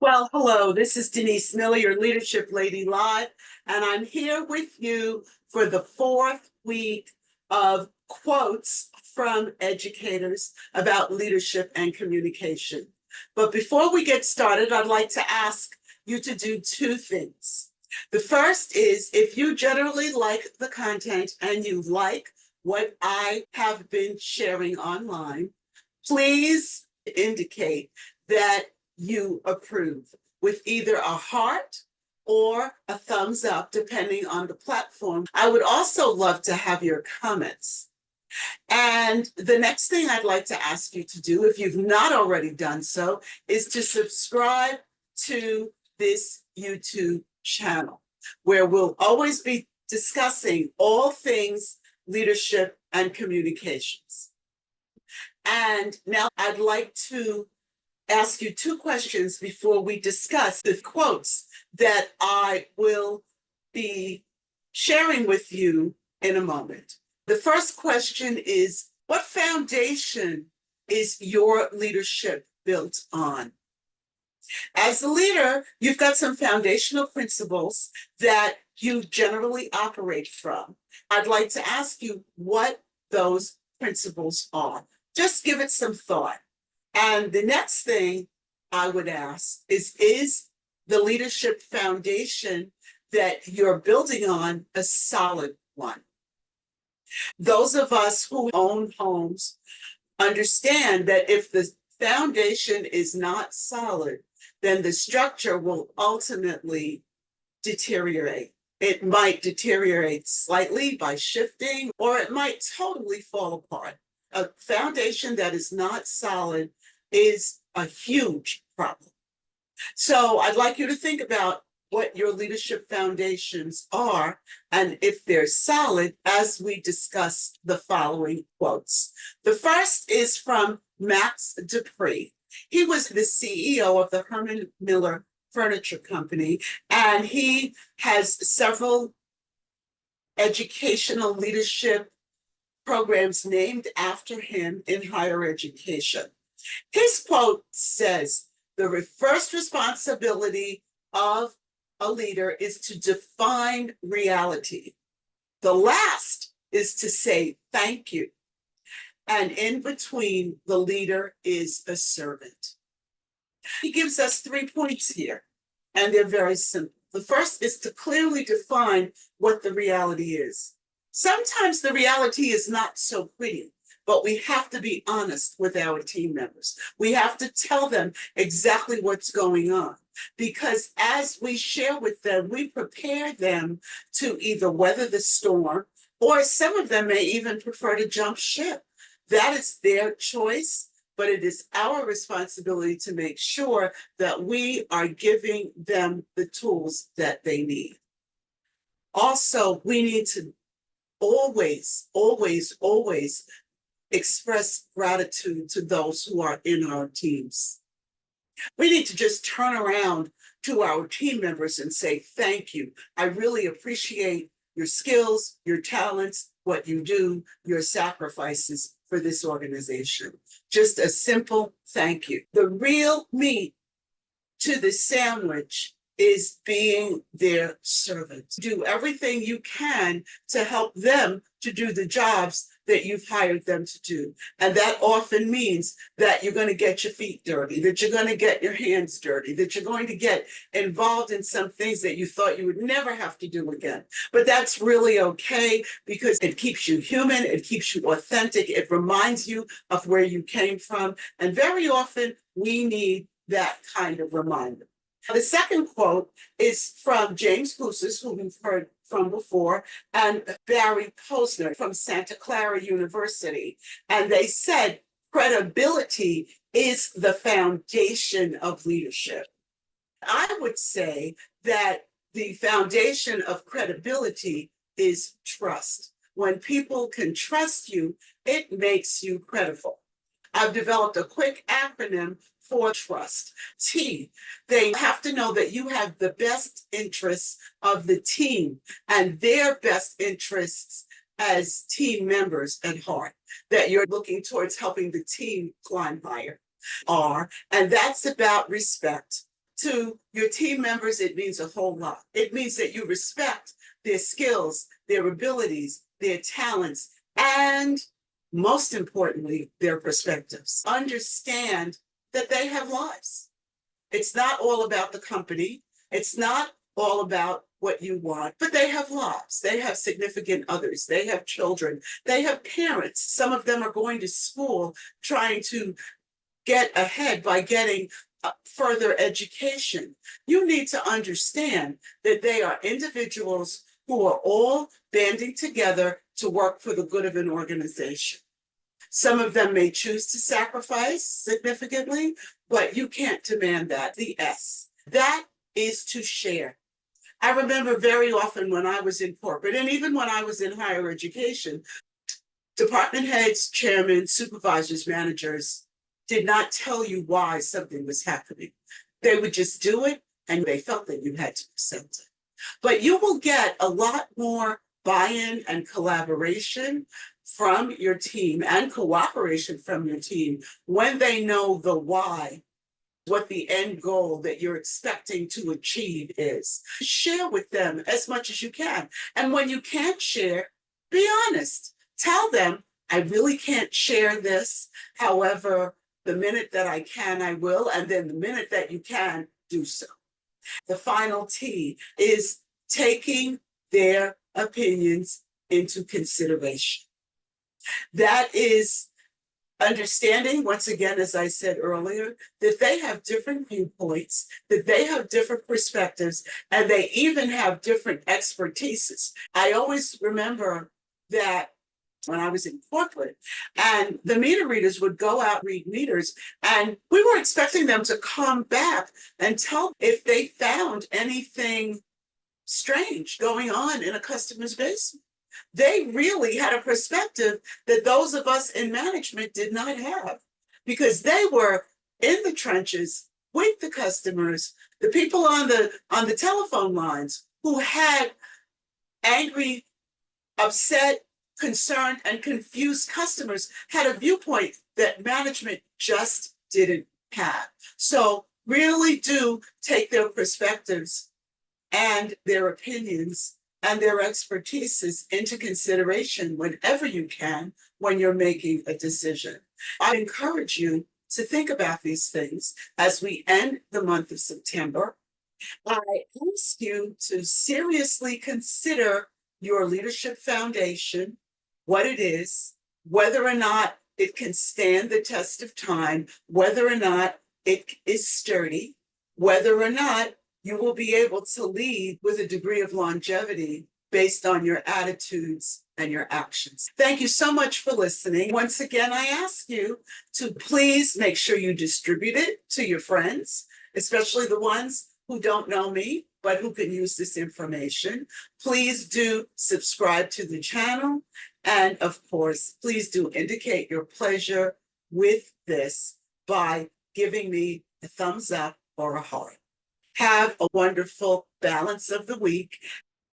Well, hello, this is Denise Miller, your Leadership Lady Live, and I'm here with you for the fourth week of quotes from educators about leadership and communication. But before we get started, I'd like to ask you to do two things. The first is if you generally like the content and you like what I have been sharing online, please indicate that you approve with either a heart or a thumbs up, depending on the platform. I would also love to have your comments. And the next thing I'd like to ask you to do, if you've not already done so, is to subscribe to this YouTube channel, where we'll always be discussing all things leadership and communications. And now I'd like to ask you two questions before we discuss the quotes that I will be sharing with you in a moment. The first question is, what foundation is your leadership built on? As a leader, you've got some foundational principles that you generally operate from. I'd like to ask you what those principles are. Just give it some thought. And the next thing I would ask is the leadership foundation that you're building on a solid one? Those of us who own homes understand that if the foundation is not solid, then the structure will ultimately deteriorate. It might deteriorate slightly by shifting, or it might totally fall apart. A foundation that is not solid is a huge problem. So I'd like you to think about what your leadership foundations are, and if they're solid, as we discuss the following quotes. The first is from Max Pree. He was the CEO of the Herman Miller Furniture Company, and he has several educational leadership programs named after him in higher education. His quote says, "The first responsibility of a leader is to define reality. The last is to say thank you. And in between, the leader is a servant." He gives us 3 points here, and they're very simple. The first is to clearly define what the reality is. Sometimes the reality is not so pretty, but we have to be honest with our team members. We have to tell them exactly what's going on, because as we share with them, we prepare them to either weather the storm, or some of them may even prefer to jump ship. That is their choice, but it is our responsibility to make sure that we are giving them the tools that they need. Also, we need to always, always, always express gratitude to those who are in our teams. We need to just turn around to our team members and say, thank you. I really appreciate your skills, your talents, what you do, your sacrifices for this organization. Just a simple thank you. The real meat to the sandwich is being their servant. Do everything you can to help them to do the jobs that you've hired them to do. And that often means that you're going to get your feet dirty, that you're going to get your hands dirty, that you're going to get involved in some things that you thought you would never have to do again. But that's really okay, because it keeps you human, it keeps you authentic, it reminds you of where you came from. And very often we need that kind of reminder. The second quote is from James Kouzes, who we've heard from before, and Barry Posner from Santa Clara University. And they said, credibility is the foundation of leadership. I would say that the foundation of credibility is trust. When people can trust you, it makes you credible. I've developed a quick acronym for trust. T. They have to know that you have the best interests of the team and their best interests as team members at heart, that you're looking towards helping the team climb higher. R, and that's about respect. To your team members, it means a whole lot. It means that you respect their skills, their abilities, their talents, and most importantly, their perspectives. Understand that they have lives. It's not all about the company. It's not all about what you want, but they have lives. They have significant others. They have children. They have parents. Some of them are going to school trying to get ahead by getting further education. You need to understand that they are individuals who are all banding together to work for the good of an organization. Some of them may choose to sacrifice significantly, but you can't demand that. The S, that is to share. I remember very often when I was in corporate, and even when I was in higher education, department heads, chairmen, supervisors, managers did not tell you why something was happening. They would just do it, and they felt that you had to accept it. But you will get a lot more buy-in and collaboration from your team and cooperation from your team when they know the why, what the end goal that you're expecting to achieve is. Share with them as much as you can. And when you can't share, be honest. Tell them, I really can't share this. However, the minute that I can, I will. And then the minute that you can, do so. The final T is taking their opinions into consideration. That is understanding, once again, as I said earlier, that they have different viewpoints, that they have different perspectives, and they even have different expertises. I always remember that when I was in corporate, and the meter readers would go out, read meters, and we were expecting them to come back and tell if they found anything strange going on in a customer's basement. They really had a perspective that those of us in management did not have, because they were in the trenches with the customers, the people on the telephone lines who had angry, upset, concerned, and confused customers had a viewpoint that management just didn't have. So really do take their perspectives and their opinions and their expertises into consideration whenever you can when you're making a decision. I encourage you to think about these things as we end the month of September. I ask you to seriously consider your leadership foundation, what it is, whether or not it can stand the test of time, whether or not it is sturdy, whether or not you will be able to lead with a degree of longevity based on your attitudes and your actions. Thank you so much for listening. Once again, I ask you to please make sure you distribute it to your friends, especially the ones who don't know me, but who can use this information. Please do subscribe to the channel. And of course, please do indicate your pleasure with this by giving me a thumbs up or a heart. Have a wonderful balance of the week.